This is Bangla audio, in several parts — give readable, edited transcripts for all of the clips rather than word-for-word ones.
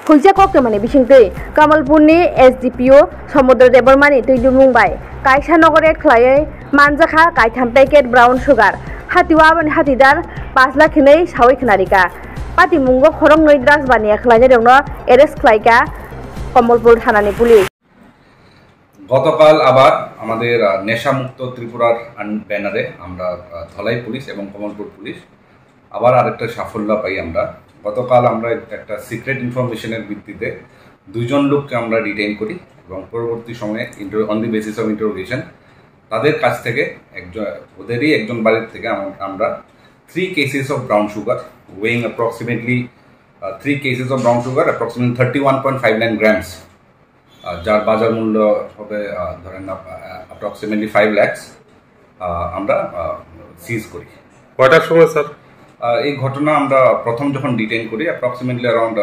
Hulja kokte mani bisingtei Kamalpurni SDPO Samudra Debormani tuidu Mumbai Kaisa Nogoret khlaioi manjakha kaitham packet brown sugar hatiwa bani hatidar 5 lakh hinai sawi khnarika pati mungo khorong noi drugs baniya khlainai dongno arrest khlaika Kamalpur থানানি পুলিশ। গতকাল আবার আমাদের নেশামুক্ত ত্রিপুরার ব্যানারে আমরা ধলাই পুলিশ এবং কমলপুর পুলিশ আবার আরেকটা সাফল্য পাই। আমরা গতকাল আমরা একটা সিক্রেট ইনফরমেশনের ভিত্তিতে দুইজন লোককে আমরা ডিটেইন করি এবং পরবর্তী সময়ে on the basis of interrogation তাদের কাছ থেকে ওদেরই একজন বাড়ির থেকে আমরা 3 cases of brown sugar weighing approximately 3 cases of brown sugar approximately 31.59 grams যার বাজার মূল্য হবে ধরেন approximately 5 lakhs আমরা সিজ করি। কয়টার সময় স্যার এই ঘটনা আমরা প্রথম যখন ডিটেইন করি অ্যাপ্রক্সিমেটলি অ্যারাউন্ড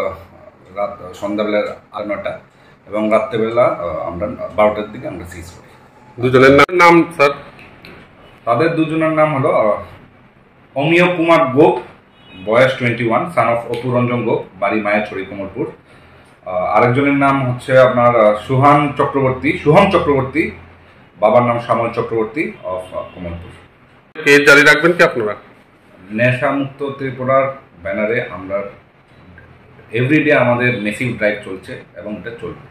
রাত সন্ধ্যাবেলা 9টা এবং রাত্রেবেলা আমরা 12টার দিকে আমরা সিজ করি। দুজনের নাম স্যার? তাদের দুজনের নাম হলো অমিয় কুমার গোপ বয়স 21 সান অফ অপুরঞ্জন গোপ বাড়ি মায়াছড়ি কমলপুর। আরেকজনের নাম হচ্ছে আপনার সোহম চক্রবর্তী বাবার নাম শ্যামল চক্রবর্তী অফ কমলপুর। কে জারি রাখবেন কি আপনারা? নেশামুক্ত ত্রিপুরার ব্যানারে আমরা এভরিডে আমাদের মেসিভ ড্রাইভ চলছে এবং এটা চলবে।